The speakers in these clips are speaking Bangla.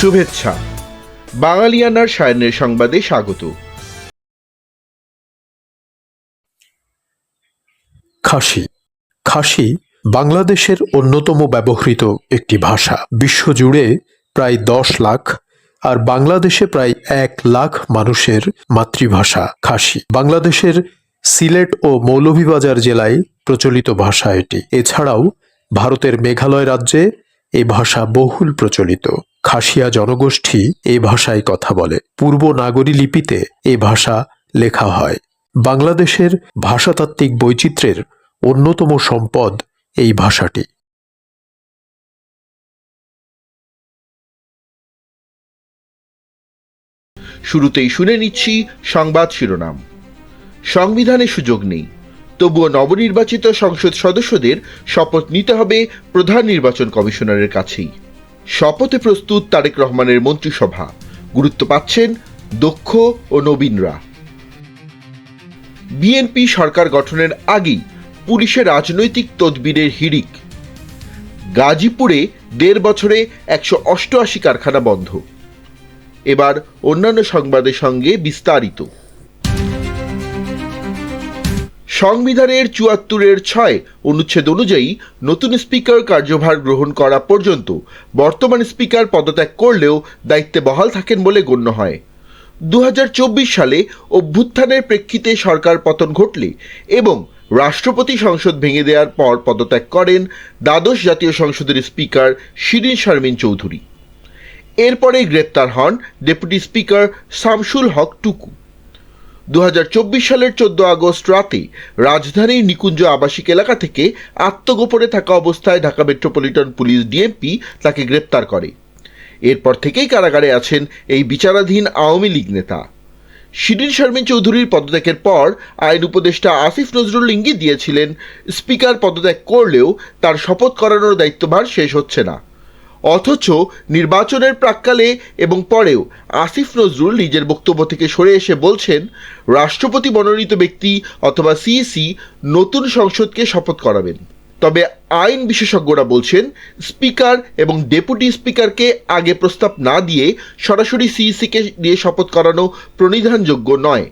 শুভেচ্ছা। বাঙালিয়ানার সায়নের সংবাদে স্বাগত। খাসি খাসি বাংলাদেশের অন্যতম ব্যবহৃত একটি ভাষা। বিশ্বজুড়ে প্রায় 10 লাখ আর বাংলাদেশে প্রায় 1 লাখ মানুষের মাতৃভাষা খাসি। বাংলাদেশের সিলেট ও মৌলভীবাজার জেলায় প্রচলিত ভাষা এটি। এছাড়াও ভারতের মেঘালয় রাজ্যে এই ভাষা বহুল প্রচলিত। খাসিয়া জনগোষ্ঠী এই ভাষায় কথা বলে। পূর্ব নাগরী লিপিতে এই ভাষা লেখা হয়। বাংলাদেশের ভাষাতাত্ত্বিক বৈচিত্র্যের অন্যতম সম্পদ এই ভাষাটি। শুরুতেই শুনে নিচ্ছি সংবাদ শিরোনাম। সংবিধানে সুযোগ নেই, তবুও নবনির্বাচিত সংসদ সদস্যদের শপথ নিতে হবে প্রধান নির্বাচন কমিশনারের কাছেই। শপথে প্রস্তুত তারেক রহমানের মন্ত্রিসভা। গুরুত্ব পাচ্ছেন দক্ষ ও নবীনরা। বিএনপি সরকার গঠনের আগেই পুলিশের রাজনৈতিক তদবিরের হিড়িক। গাজীপুরে 1.5 বছরে 188 কারখানা বন্ধ। এবার অন্যান্য সংবাদের সঙ্গে বিস্তারিত। সংবিধানের 74(6) অনুচ্ছেদ অনুযায়ী নতুন স্পিকার কার্যভার গ্রহণ করা পর্যন্ত বর্তমান স্পিকার পদত্যাগ করলেও দায়িত্বে বহাল থাকেন বলে গণ্য হয়। 2024 সালে অভ্যুত্থানের প্রেক্ষিতে সরকার পতন ঘটলে এবং রাষ্ট্রপতি সংসদ ভেঙে দেওয়ার পর পদত্যাগ করেন দ্বাদশ জাতীয় সংসদের স্পিকার শিরীন শারমিন চৌধুরী। এরপরে গ্রেপ্তার হন ডেপুটি স্পিকার শামসুল হক টুকু। 2024 সালের 14 আগস্ট রাতে রাজধানীর নিকুঞ্জ আবাসিক এলাকা থেকে আত্মগোপনে থাকা অবস্থায় ঢাকা মেট্রোপলিটন পুলিশ ডিএমপি তাকে গ্রেপ্তার করে। এরপর থেকেই কারাগারে আছেন এই বিচারাধীন আওয়ামী লীগ নেতা। শিরীন শারমিন চৌধুরীর পদত্যাগের পর আইন উপদেষ্টা আসিফ নজরুল ইঙ্গিত দিয়েছিলেন, স্পিকার পদত্যাগ করলেও তার শপথ করানোর দায়িত্বভার শেষ হচ্ছে না। অথচ নির্বাচনের প্রাক্কালে এবং পরেও আসিফ নজরুল নিজের বক্তব্য থেকে সরে এসে বলছেন, রাষ্ট্রপতি মনোনীত ব্যক্তি অথবা সিইসি নতুন সংসদকে শপথ করাবেন। তবে আইন বিশেষজ্ঞরা বলছেন, স্পিকার এবং ডেপুটি স্পিকারকে আগে প্রস্তাব না দিয়ে সরাসরি সিইসিকে দিয়ে শপথ করানো প্রণিধানযোগ্য নয়।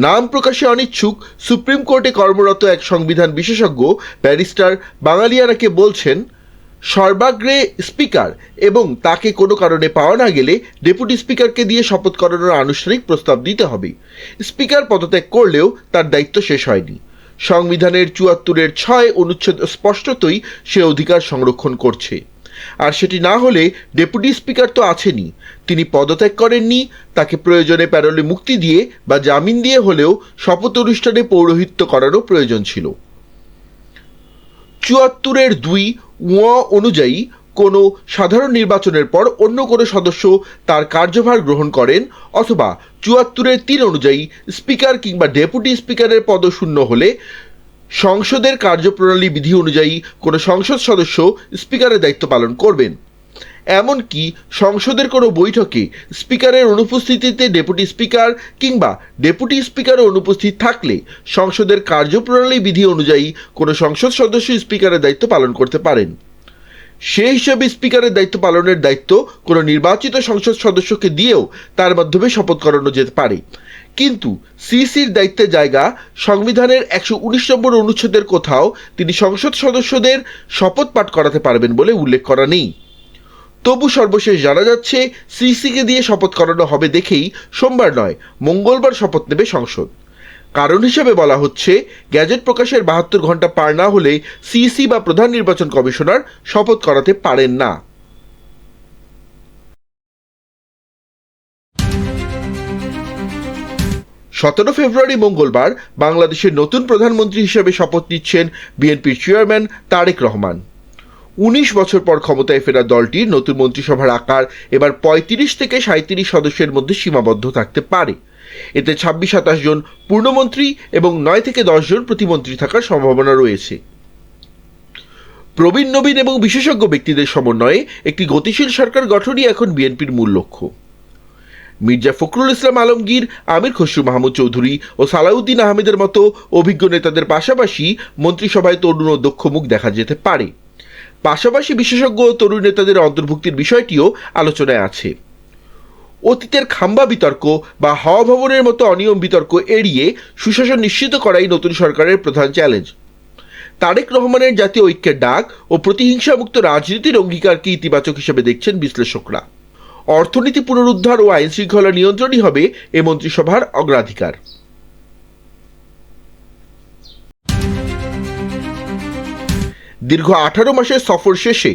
নাম প্রকাশে অনিচ্ছুক সুপ্রিম কোর্টে কর্মরত এক সংবিধান বিশেষজ্ঞ ব্যারিস্টার বাঙালিয়ানাকে বলছেন, সর্বাগ্রে স্পিকার এবং তাকে কোনো কারণে পাওয়া না গেলে ডেপুটি স্পিকারকে দিয়ে শপথ করানোর আনুষ্ঠানিক প্রস্তাব দিতে হবে। স্পিকার পদত্যাগ করলেও তার দায়িত্ব শেষ হয়নি। সংবিধানের 74(6) অনুচ্ছেদ স্পষ্টতই সে অধিকার সংরক্ষণ করছে। আর সেটি না হলে ডেপুটি স্পিকার তো আছেনই, তিনি পদত্যাগ করেননি, তাকে প্রয়োজনে প্যারোলে মুক্তি দিয়ে বা জামিন দিয়ে হলেও শপথ অনুষ্ঠানে পৌরোহিত্য করানো প্রয়োজন ছিল। 74(2) অনুযায়ী কোনো সাধারণ নির্বাচনের পর অন্য কোনো সদস্য তার কার্যভার গ্রহণ করেন অথবা 74(3) অনুযায়ী স্পিকার কিংবা ডেপুটি স্পিকারের পদ শূন্য হলে সংসদের কার্যপ্রণালী বিধি অনুযায়ী কোনো সংসদ সদস্য স্পিকারের দায়িত্ব পালন করবেন। এমনকি সংসদের কোনো বৈঠকে স্পিকারের অনুপস্থিতিতে ডেপুটি স্পিকার কিংবা ডেপুটি স্পিকারের অনুপস্থিত থাকলে সংসদের কার্যপ্রণালী বিধি অনুযায়ী কোনো সংসদ সদস্য স্পিকারের দায়িত্ব পালন করতে পারেন। সেই হিসাবে স্পিকারের দায়িত্ব পালনের দায়িত্ব কোনো নির্বাচিত সংসদ সদস্যকে দিয়েও তার মাধ্যমে শপথ করানো যেতে পারে। কিন্তু সিইসির দায়িত্বের জায়গা সংবিধানের 119 নম্বর অনুচ্ছেদের কোথাও তিনি সংসদ সদস্যদের শপথ পাঠ করাতে পারবেন বলে উল্লেখ করা নেই। তবু সর্বশেষ জানা যাচ্ছে, সিইসিকে দিয়ে শপথ করানো হবে দেখেই সোমবার নয়, মঙ্গলবার শপথ নেবে সংসদ। কারণ হিসেবে বলা হচ্ছে, গ্যাজেট প্রকাশের 72 ঘন্টা পার না হলে সিইসি বা প্রধান নির্বাচন কমিশনার শপথ করাতে পারেন না। ফেব্রুয়ারি মঙ্গলবার বাংলাদেশের নতুন প্রধানমন্ত্রী হিসেবে শপথ নিচ্ছেন বিএনপির চেয়ারম্যান তারেক রহমান। 19 বছর পর ক্ষমতায় ফেরা দলটির নতুন মন্ত্রিসভার আকার এবার 35 থেকে 37 সদস্যের মধ্যে সীমাবদ্ধ থাকতে পারে। এতে 26-27 জন পূর্ণমন্ত্রী এবং 9 থেকে 10 জন প্রতিমন্ত্রী থাকার সম্ভাবনা রয়েছে। প্রবীণ নবীন এবং বিশেষজ্ঞ ব্যক্তিদের সমন্বয়ে একটি গতিশীল সরকার গঠনই এখন বিএনপির মূল লক্ষ্য। মির্জা ফখরুল ইসলাম আলমগীর, আমির খসরু মাহমুদ চৌধুরী ও সালাউদ্দিন আহমেদের মতো অভিজ্ঞ নেতাদের পাশাপাশি মন্ত্রিসভায় তরুণ ও দক্ষ মুখ দেখা যেতে পারে। পাশাপাশি বিশেষজ্ঞ ও তরুণ নেতাদের অন্তর্ভুক্তির বিষয়টিও আলোচনায় আছে। অতীতের খাম্বা বিতর্ক বা হাওয়া ভবনের মতো অনিয়ম বিতর্ক এড়িয়ে সুশাসন নিশ্চিত করাই নতুন সরকারের প্রধান চ্যালেঞ্জ। তারেক রহমানের জাতীয় ঐক্যের ডাক ও প্রতিহিংসামুক্ত রাজনীতির অঙ্গীকারকে ইতিবাচক হিসেবে দেখছেন বিশ্লেষকরা। অর্থনীতি পুনরুদ্ধার ও আইন শৃঙ্খলা নিয়ন্ত্রণই হবে এ মন্ত্রিসভার অগ্রাধিকার। দীর্ঘ 18 মাসের সফর শেষে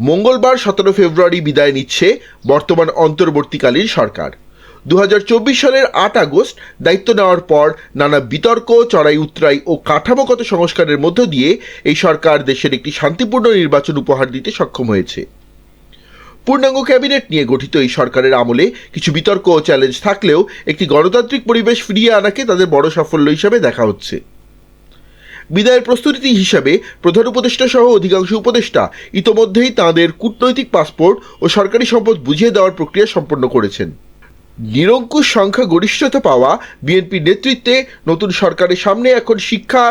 মঙ্গলবার 17 ফেব্রুয়ারি বিদায় নিচ্ছে বর্তমান অন্তর্বর্তীকালীন সরকার। 2024 সালের 8 আগস্ট দায়িত্ব নেওয়ার পর নানা বিতর্ক, চড়াই উতরাই ও কাঠামোগত সংস্কারের মধ্য দিয়ে এই সরকার দেশের একটি শান্তিপূর্ণ নির্বাচন উপহার দিতে সক্ষম হয়েছে। পূর্ণাঙ্গ ক্যাবিনেট নিয়ে গঠিত এই সরকারের আমলে কিছু বিতর্ক ও চ্যালেঞ্জ থাকলেও একটি গণতান্ত্রিক পরিবেশ ফিরিয়ে আনাকে তাদের বড় সাফল্য হিসাবে দেখা হচ্ছে। বিদায়ের প্রস্তুতি হিসাবে প্রধান উপদেষ্টা সহ অধিকাংশ উপদেষ্টা ইতোমধ্যেই তাঁদের কূটনৈতিক পাসপোর্ট ও সরকারি সম্পদ বুঝিয়ে দেওয়ার প্রক্রিয়া সম্পন্ন করেছেন। নিরঙ্কুশ সংখ্যাগরিষ্ঠতা পাওয়া বিএনপির নেতৃত্বে নতুন সরকারের সামনে এখন শিক্ষা,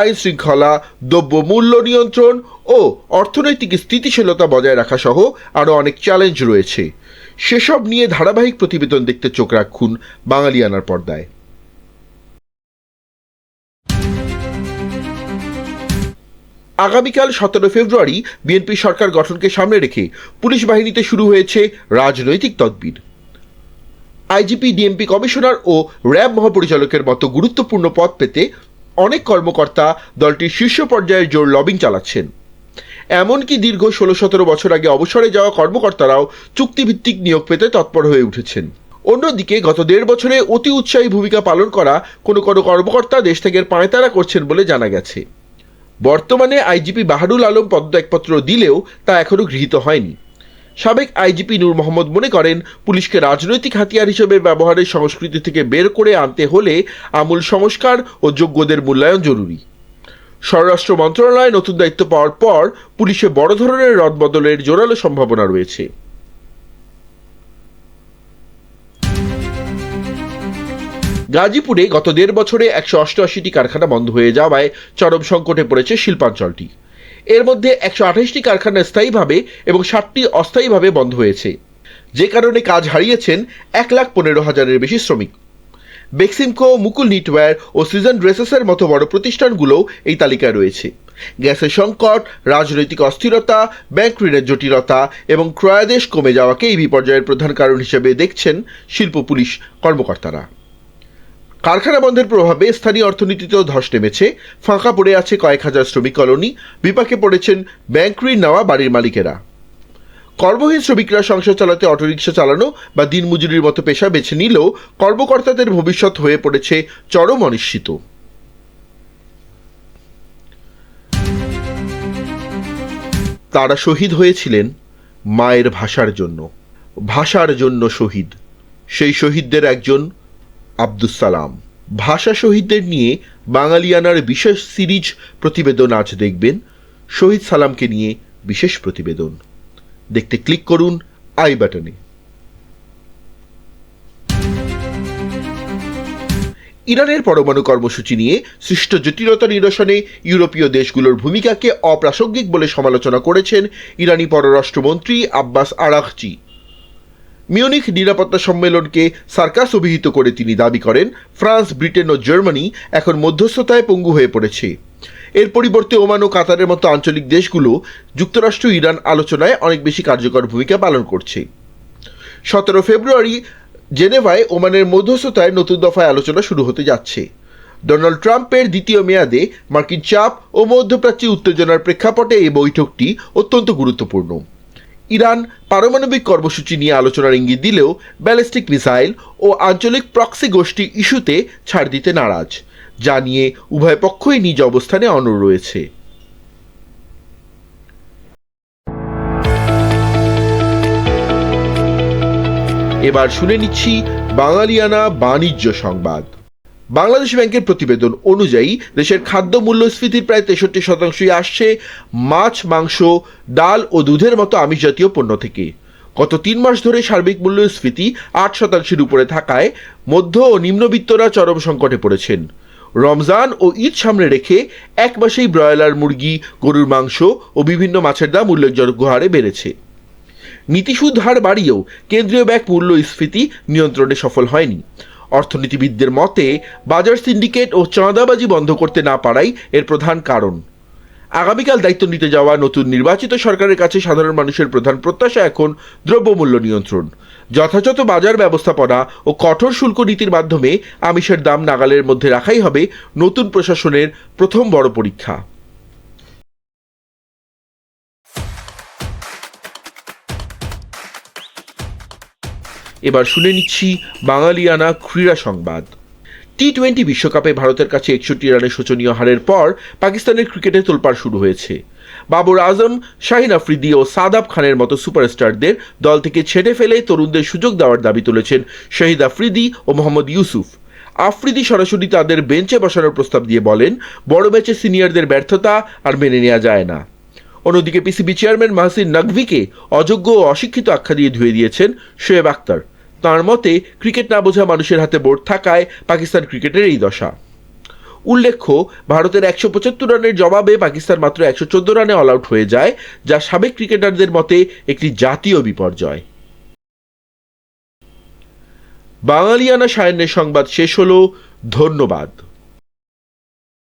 আইন শৃঙ্খলা, দ্রব্য মূল্য নিয়ন্ত্রণ ও অর্থনৈতিক স্থিতিশীলতা বজায় রাখা সহ আরও অনেক চ্যালেঞ্জ রয়েছে। সেসব নিয়ে ধারাবাহিক প্রতিবেদন দেখতে চোখ রাখুন বাঙালিয়ানার পর্দায়। আগামীকাল 17 ফেব্রুয়ারি বিএনপি সরকার গঠনকে সামনে রেখে পুলিশ বাহিনীতে শুরু হয়েছে রাজনৈতিক তদবির। আইজিপি, ডিএমপি কমিশনার ও র্যাব মহাপরিচালকের মতো গুরুত্বপূর্ণ পদ পেতে অনেক কর্মকর্তা দলটির শীর্ষ পর্যায়ের জোর লবিং চালাচ্ছেন। এমনকি দীর্ঘ 16-17 বছর আগে অবসরে যাওয়া কর্মকর্তারাও চুক্তিভিত্তিক নিয়োগ পেতে তৎপর হয়ে উঠেছেন। অন্যদিকে গত 1.5 বছরে অতি উৎসাহী ভূমিকা পালন করা কোনো কর্মকর্তা দেশ থেকে পায়তারা করছেন বলে জানা গেছে। বর্তমানে আইজিপি বাহারুল আলম পদত্যাগপত্র দিলেও তা এখনও গৃহীত হয়নি। সাবেক আইজিপি নূর মোহাম্মদ মনে করেন, পুলিশকে রাজনৈতিক হাতিয়ার হিসেবে ব্যবহারের সংস্কৃতি থেকে বের করে আনতে হলে আমূল সংস্কার ও যোগ্যদের মূল্যায়ন জরুরি। স্বরাষ্ট্র মন্ত্রণালয় নতুন দায়িত্ব পাওয়ার পর পুলিশে বড় ধরনের রদবদলের জোরালো সম্ভাবনা রয়েছে। গাজীপুরে গত 1.5 বছরে 188টি কারখানা বন্ধ হয়ে যাওয়ায় চরম সংকটে পড়েছে শিল্পাঞ্চলটি। এর মধ্যে 128টি কারখানা স্থায়ীভাবে এবং 60টি অস্থায়ীভাবে বন্ধ হয়েছে, যে কারণে কাজ হারিয়েছেন 1,15,000-এর বেশি শ্রমিক। বেক্সিমকো, মুকুল নিটওয়্যার ও সিজন ড্রেসেসের মতো বড় প্রতিষ্ঠানগুলোও এই তালিকায় রয়েছে। গ্যাসের সংকট, রাজনৈতিক অস্থিরতা, ব্যাংক ঋণের জটিলতা এবং ক্রয়াদেশ কমে যাওয়াকে এই বিপর্যয়ের প্রধান কারণ হিসেবে দেখছেন শিল্প পুলিশ কর্মকর্তারা। কারখানা বন্ধের প্রভাবে স্থানীয় অর্থনীতিতেও ধস নেমেছে। ফাঁকা পড়ে আছে কয়েক হাজার শ্রমিক কলোনি, বিপাকে পড়েছেন ব্যাংক ঋণ নেওয়া বাড়ির মালিকেরা। কর্মহীন শ্রমিকরা সংসার চালাতে অটোরিকশা চালানো বা দিনমজুরির মতো পেশা বেছে নিলেও কর্মকর্তাদের ভবিষ্যৎ হয়ে পড়েছে চরম অনিশ্চিত। তারা শহীদ হয়েছিলেন মায়ের ভাষার জন্য। ভাষার জন্য শহীদ, সেই শহীদদের একজন আব্দুস সালাম। ভাষা শহীদদের নিয়ে বাঙালিয়ানার বিশেষ সিরিজ প্রতিবেদন আজ দেখবেন। শহীদ সালামকে নিয়ে বিশেষ প্রতিবেদন দেখতে ক্লিক করুন আই বাটনে। ইরানের পরমাণু কর্মসূচি নিয়ে সৃষ্ট জটিলতা নিরসনে ইউরোপীয় দেশগুলোর ভূমিকাকে অপ্রাসঙ্গিক বলে সমালোচনা করেছেন ইরানি পররাষ্ট্রমন্ত্রী আব্বাস আরাগচি। মিউনিখ নিরাপত্তা সম্মেলনকে সার্কাস অভিহিত করে তিনি দাবি করেন, ফ্রান্স, ব্রিটেন ও জার্মানি এখন মধ্যস্থতায় পঙ্গু হয়ে পড়েছে। এর পরিবর্তে ওমান ও কাতারের মতো আঞ্চলিক দেশগুলো যুক্তরাষ্ট্র ইরান আলোচনায় অনেক বেশি কার্যকর ভূমিকা পালন করছে। 17 ফেব্রুয়ারি জেনেভায় ওমানের মধ্যস্থতায় নতুন দফায় আলোচনা শুরু হতে যাচ্ছে। ডোনাল্ড ট্রাম্পের দ্বিতীয় মেয়াদে মার্কিন চাপ ও মধ্যপ্রাচ্যে উত্তেজনার প্রেক্ষাপটে এই বৈঠকটি অত্যন্ত গুরুত্বপূর্ণ। ইরান পারমাণবিক কর্মসূচি নিয়ে আলোচনার ইঙ্গিত দিলেও ব্যালিস্টিক মিসাইল ও আঞ্চলিক প্রক্সি গোষ্ঠী ইস্যুতে ছাড় দিতে নারাজ, যা নিয়ে উভয় পক্ষই নিজ অবস্থানে অনড় রয়েছে। এবার শুনে নিচ্ছি বাঙালিয়ানা বাণিজ্য সংবাদ। বাংলাদেশ ব্যাংকের প্রতিবেদন অনুযায়ী দেশের খাদ্য মূল্যস্ফীতির প্রায় 63% আসছে মাছ, মাংস, ডাল ও দুধের মতো আমিষ জাতীয় পণ্য থেকে। গত 3 মাস ধরে সার্বিক মূল্যস্ফীতি 8% উপরে থাকায় মধ্য ও নিম্নবিত্তরা চরম সংকটে পড়েছেন। রমজান ও ঈদ সামনে রেখে এক মাসেই ব্রয়লার মুরগি, গরুর মাংস ও বিভিন্ন মাছের দাম উল্লেখযোগ্য হারে বেড়েছে। নীতিসুদ হার বাড়িয়েও কেন্দ্রীয় ব্যাংক মূল্যস্ফীতি নিয়ন্ত্রণে সফল হয়নি। অর্থনীতিবিদদের মতে বাজার সিন্ডিকেট ও চাঁদাবাজি বন্ধ করতে না পারাই এর প্রধান কারণ। আগামীকাল দায়িত্ব নিতে যাওয়া নতুন নির্বাচিত সরকারের কাছে সাধারণ মানুষের প্রধান প্রত্যাশা এখন দ্রব্যমূল্য নিয়ন্ত্রণ, যথাযথ বাজার ব্যবস্থাপনা ও কঠোর শুল্ক নীতির মাধ্যমে আমিষের দাম নাগালের মধ্যে রাখাই হবে নতুন প্রশাসনের প্রথম বড় পরীক্ষা। এবার শুনে নিচ্ছি বাঙালিয়ানা ক্রীড়া সংবাদ। টি-20 বিশ্বকাপে ভারতের কাছে 61 রানের শোচনীয় হারের পর পাকিস্তানের ক্রিকেটে তোলপাড় শুরু হয়েছে। বাবর আজম, শাহিন আফ্রিদি ও সাদাব খানের মতো সুপারস্টারদের দল থেকে ছেড়ে ফেলে তরুণদের সুযোগ দেওয়ার দাবি তুলেছেন শহীদ আফ্রিদি ও মোহাম্মদ ইউসুফ। আফ্রিদি সরাসরি তাদের বেঞ্চে বসানোর প্রস্তাব দিয়ে বলেন, বড় ম্যাচে সিনিয়রদের ব্যর্থতা আর মেনে নেওয়া যায় না। অন্যদিকে পিসিবি চেয়ারম্যান মাহসিন নকভিকে অযোগ্য ও অশিক্ষিত আখ্যা দিয়ে ধুয়ে দিয়েছেন শোয়েব আখতার। তাঁর মতে ক্রিকেট না বোঝা মানুষের হাতে বোর্ড থাকায় পাকিস্তান ক্রিকেটের এই দশা। উল্লেখ্য, ভারতের 175 রানের জবাবে পাকিস্তান মাত্র 114 রানে অল আউট হয়ে যায়, যা সাবেক ক্রিকেটারদের মতে একটি জাতীয় বিপর্যয়। বাঙালিয়ানা সায়ান্নের সংবাদ শেষ হলো। ধন্যবাদ।